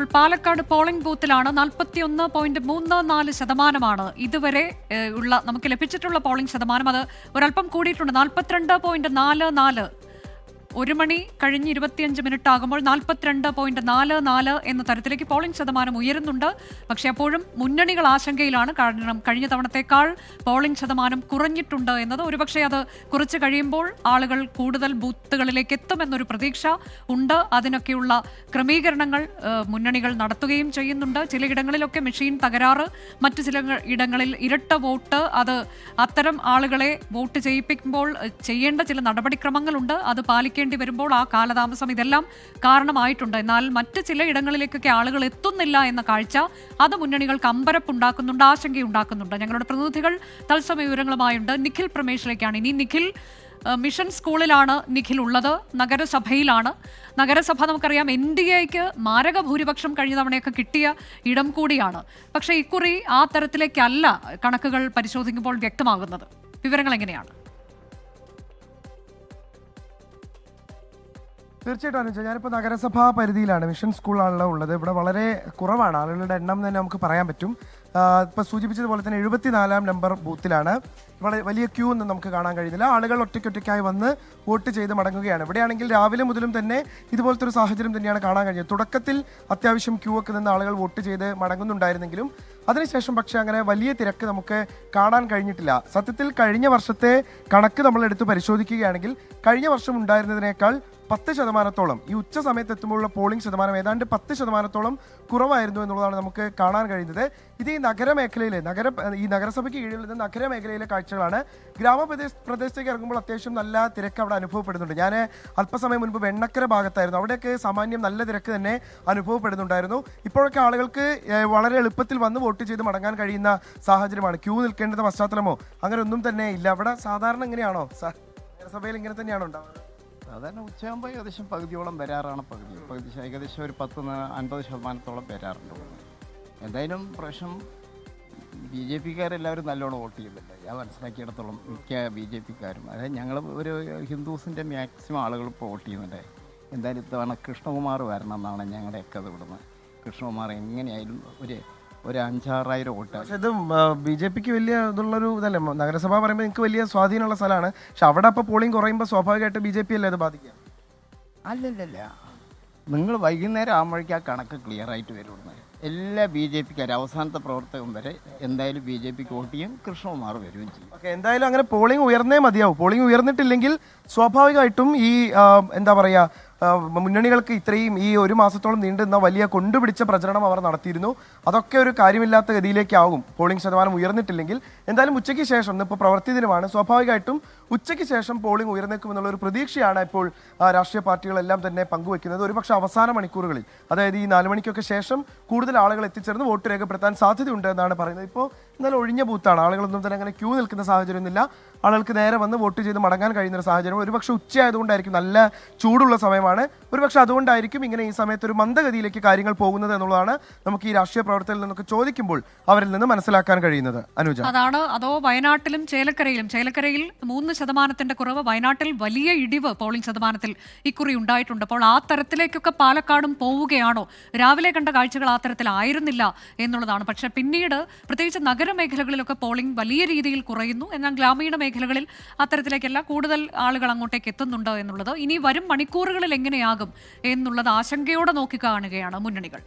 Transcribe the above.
ഇപ്പോൾ പാലക്കാട് പോളിംഗ് ബൂത്തിലാണ് 41.34% ഇതുവരെ ഉള്ള നമുക്ക് ലഭിച്ചിട്ടുള്ള പോളിംഗ് ശതമാനം. അത് ഒരല്പം കൂടിയിട്ടുണ്ട്, 42.44. 1 മണി കഴിഞ്ഞ് 25 മിനിറ്റ് ആകുമ്പോൾ 42.44 എന്ന തരത്തിലേക്ക് പോളിംഗ് ശതമാനം ഉയരുന്നുണ്ട്. പക്ഷേ അപ്പോഴും മുന്നണികൾ ആശങ്കയിലാണ്. കാരണം കഴിഞ്ഞ തവണത്തേക്കാൾ പോളിംഗ് ശതമാനം കുറഞ്ഞിട്ടുണ്ട് എന്നത്. ഒരുപക്ഷെ അത് കുറച്ച് കഴിയുമ്പോൾ ആളുകൾ കൂടുതൽ ബൂത്തുകളിലേക്ക് എത്തുമെന്നൊരു പ്രതീക്ഷ ഉണ്ട്. അതിനൊക്കെയുള്ള ക്രമീകരണങ്ങൾ മുന്നണികൾ നടത്തുകയും ചെയ്യുന്നുണ്ട്. ചിലയിടങ്ങളിലൊക്കെ മെഷീൻ തകരാറ്, മറ്റു ചില ഇടങ്ങളിൽ ഇരട്ട വോട്ട്, അത് അത്തരം ആളുകളെ വോട്ട് ചെയ്യിപ്പിക്കുമ്പോൾ ചെയ്യേണ്ട ചില നടപടിക്രമങ്ങളുണ്ട്. അത് പാലിക്കേണ്ടി വരുമ്പോൾ ആ കാലതാമസം ഇതെല്ലാം കാരണമായിട്ടുണ്ട്. എന്നാൽ മറ്റ് ചില ഇടങ്ങളിലേക്കൊക്കെ ആളുകൾ എത്തുന്നില്ല എന്ന കാഴ്ച അത് മുന്നണികൾക്ക് അമ്പരപ്പുണ്ടാക്കുന്നുണ്ട്, ആശങ്കയുണ്ടാക്കുന്നുണ്ട്. ഞങ്ങളുടെ പ്രതിനിധികൾ തത്സമയ വിവരങ്ങളുമായുണ്ട്. നിഖിൽ പ്രമേഷിലേക്കാണ് ഇനി. നിഖിൽ, മിഷൻ സ്കൂളിലാണ് നിഖിൽ ഉള്ളത്, നഗരസഭയിലാണ്. നഗരസഭ നമുക്കറിയാം NDAക്ക് മാരക ഭൂരിപക്ഷം കഴിഞ്ഞ തവണയൊക്കെ കിട്ടിയ ഇടം കൂടിയാണ്. പക്ഷേ ഇക്കുറി ആ തരത്തിലേക്കല്ല കണക്കുകൾ പരിശോധിക്കുമ്പോൾ വ്യക്തമാകുന്നത്. വിവരങ്ങൾ എങ്ങനെയാണ്? തീർച്ചയായിട്ടും അനുജ, ഞാനിപ്പോൾ നഗരസഭാ പരിധിയിലാണ്, മിഷൻ സ്കൂളാണല്ലോ ഉള്ളത്. ഇവിടെ വളരെ കുറവാണ് ആളുകളുടെ എണ്ണം തന്നെ നമുക്ക് പറയാൻ പറ്റും. ഇപ്പോൾ സൂചിപ്പിച്ചതുപോലെ തന്നെ 74-ാം നമ്പർ ബൂത്തിലാണ്. ഇവിടെ വലിയ ക്യൂ ഒന്നും നമുക്ക് കാണാൻ കഴിയുന്നില്ല. ആളുകൾ ഒറ്റയ്ക്കൊറ്റയ്ക്കായി വന്ന് വോട്ട് ചെയ്ത് മടങ്ങുകയാണ്. ഇവിടെയാണെങ്കിൽ രാവിലെ മുതലും തന്നെ ഇതുപോലത്തെ ഒരു സാഹചര്യം തന്നെയാണ് കാണാൻ കഴിഞ്ഞത്. തുടക്കത്തിൽ അത്യാവശ്യം ക്യൂ ഒക്കെ നിന്ന് ആളുകൾ വോട്ട് ചെയ്ത് മടങ്ങുന്നുണ്ടായിരുന്നെങ്കിലും അതിനുശേഷം പക്ഷേ അങ്ങനെ വലിയ തിരക്ക് നമുക്ക് കാണാൻ കഴിഞ്ഞിട്ടില്ല. സത്യത്തിൽ കഴിഞ്ഞ വർഷത്തെ കണക്ക് നമ്മൾ എടുത്ത് പരിശോധിക്കുകയാണെങ്കിൽ കഴിഞ്ഞ വർഷം ഉണ്ടായിരുന്നതിനേക്കാൾ 10%-ഓളം ഈ ഉച്ച സമയത്ത് എത്തുമ്പോഴുള്ള പോളിംഗ് ശതമാനം ഏതാണ്ട് 10%-ഓളം കുറവായിരുന്നു എന്നുള്ളതാണ് നമുക്ക് കാണാൻ കഴിയുന്നത്. ഇത് ഈ നഗരമേഖലയിലെ ഈ നഗരസഭയ്ക്ക് കീഴിൽ നഗരമേഖലയിലെ കാഴ്ചകളാണ്. പ്രദേശത്തേക്ക് ഇറങ്ങുമ്പോൾ അത്യാവശ്യം നല്ല തിരക്ക് അവിടെ അനുഭവപ്പെടുന്നുണ്ട്. ഞാൻ അല്പസമയം മുൻപ് വെണ്ണക്കര ഭാഗത്തായിരുന്നു. അവിടെയൊക്കെ സാമാന്യം നല്ല തിരക്ക് തന്നെ അനുഭവപ്പെടുന്നുണ്ടായിരുന്നു. ഇപ്പോഴൊക്കെ ആളുകൾക്ക് വളരെ എളുപ്പത്തിൽ വന്ന് വോട്ട് ചെയ്ത് മടങ്ങാൻ കഴിയുന്ന സാഹചര്യമാണ്. ക്യൂ നിൽക്കേണ്ടുന്ന പശ്ചാത്തലമോ അങ്ങനെ ഒന്നും തന്നെ ഇല്ല. അവിടെ സാധാരണ എങ്ങനെയാണോ നഗരസഭയിൽ ഇങ്ങനെ തന്നെയാണോ ഉണ്ടാവുന്നത്? സാധാരണ ഉച്ചയാകുമ്പോൾ ഏകദേശം പകുതിയോളം വരാറാണ്. പകുതി ഏകദേശം ഒരു 50% വരാറുണ്ട്. എന്തായാലും പ്രശ്നം BJPക്കാരെല്ലാവരും നല്ലോണം വോട്ട് ചെയ്യുന്നുണ്ട്. ഞാൻ മനസ്സിലാക്കിയിടത്തോളം മിക്ക BJPക്കാരും, അതായത് ഞങ്ങൾ ഒരു ഹിന്ദുസിൻ്റെ മാക്സിമം ആളുകൾ ഇപ്പോൾ വോട്ട് ചെയ്യുന്നുണ്ട്. എന്തായാലും ഇത്തവണ കൃഷ്ണകുമാർ വരണം എന്നാണ് ഞങ്ങളുടെയൊക്കെ അത് ഇവിടുന്ന്. കൃഷ്ണകുമാർ എങ്ങനെയായാലും ഒരു 5,000-6,000 വോട്ട്. പക്ഷെ ഇത് BJPക്ക് വലിയ ഇതുള്ളൊരു ഇതല്ലേ? നഗരസഭ പറയുമ്പോൾ നിങ്ങൾക്ക് വലിയ സ്വാധീനമുള്ള സ്ഥലമാണ്. പക്ഷെ അവിടെ അപ്പോൾ പോളിംഗ് കുറയുമ്പോൾ സ്വാഭാവികമായിട്ട് BJP അല്ലേ അത് ബാധിക്കുക? അല്ലല്ല, നിങ്ങൾ വൈകുന്നേരം ആകുമ്പോഴേക്കും ആ കണക്ക് ക്ലിയർ ആയിട്ട് വരുന്നത്. എല്ലാ BJPക്കാരും അവസാനത്തെ പ്രവർത്തകം വരെ എന്തായാലും BJPക്ക് വോട്ട് ചെയ്യും, കൃഷ്ണകുമാർ വരികയും ചെയ്യും. ഓക്കെ, എന്തായാലും അങ്ങനെ പോളിംഗ് ഉയർന്നേ മതിയാവും. പോളിംഗ് ഉയർന്നിട്ടില്ലെങ്കിൽ സ്വാഭാവികമായിട്ടും ഈ എന്താ പറയുക, മുന്നണികൾക്ക് ഇത്രയും ഈ 1 മാസത്തോളം നീണ്ടുന്ന വലിയ കൊണ്ടുപിടിച്ച പ്രചരണം അവർ നടത്തിയിരുന്നു. അതൊക്കെ ഒരു കാര്യമില്ലാത്ത ഗതിയിലേക്കാവും പോളിംഗ് ശതമാനം ഉയർന്നിട്ടില്ലെങ്കിൽ. എന്തായാലും ഉച്ചയ്ക്ക് ശേഷം, ഇന്നിപ്പോൾ പ്രവൃത്തി ദിനമാണ്, സ്വാഭാവികമായിട്ടും ഉച്ചയ്ക്ക് ശേഷം പോളിംഗ് ഉയർന്നേക്കുമെന്നുള്ള ഒരു പ്രതീക്ഷയാണ് ഇപ്പോൾ രാഷ്ട്രീയ പാർട്ടികളെല്ലാം തന്നെ പങ്കുവെക്കുന്നത്. ഒരുപക്ഷെ അവസാന മണിക്കൂറുകളിൽ, അതായത് ഈ 4 മണിക്കൊക്കെ ശേഷം കൂടുതൽ ആളുകൾ എത്തിച്ചേർന്ന് വോട്ട് രേഖപ്പെടുത്താൻ സാധ്യതയുണ്ട് എന്നാണ് പറയുന്നത്. ഇപ്പോൾ എന്നാലും ഒഴിഞ്ഞ ബൂത്താണ്, ആളുകളൊന്നും തന്നെ അങ്ങനെ ക്യൂ നിൽക്കുന്ന സാഹചര്യമൊന്നുമില്ല. ആളുകൾക്ക് നേരെ വന്ന് വോട്ട് ചെയ്ത് മടങ്ങാൻ കഴിയുന്ന ഒരു സാഹചര്യം. ഒരുപക്ഷെ ഉച്ചയായതുകൊണ്ടായിരിക്കും, നല്ല ചൂടുള്ള സമയമാണ്, ഒരുപക്ഷെ അതുകൊണ്ടായിരിക്കും ഇങ്ങനെ ഈ സമയത്ത് ഒരു മന്ദഗതിയിലേക്ക് കാര്യങ്ങൾ പോകുന്നത് എന്നുള്ളതാണ് നമുക്ക് ഈ രാഷ്ട്രീയ പ്രവർത്തകരിൽ നിന്നൊക്കെ ചോദിക്കുമ്പോൾ അവരിൽ നിന്ന് മനസ്സിലാക്കാൻ കഴിയുന്നത്. അനുജ, അതാണ്. അതോ വയനാട്ടിലും ചേലക്കരയിലും 3% കുറവ്, വയനാട്ടിൽ വലിയ ഇടിവ് പോളിംഗ് ശതമാനത്തിൽ ഇക്കുറി ഉണ്ടായിട്ടുണ്ട്. അപ്പോൾ ആ തരത്തിലേക്കൊക്കെ പാലക്കാടും പോവുകയാണോ? രാവിലെ കണ്ട കാഴ്ചകൾ ആ തരത്തിലായിരുന്നില്ല എന്നുള്ളതാണ്. പക്ഷെ പിന്നീട് പ്രത്യേകിച്ച് നഗരമേഖലകളിലൊക്കെ പോളിംഗ് വലിയ രീതിയിൽ കുറയുന്നു. എന്നാൽ ഗ്രാമീണ മേഖലകളിൽ അത്തരത്തിലേക്കല്ല, കൂടുതൽ ആളുകൾ അങ്ങോട്ടേക്ക് എത്തുന്നുണ്ട് എന്നുള്ളത്. ഇനി വരും മണിക്കൂറുകളിൽ എങ്ങനെയാകും എന്നുള്ളത് ആശങ്കയോടെ നോക്കി കാണുകയാണ് മുന്നണികൾ.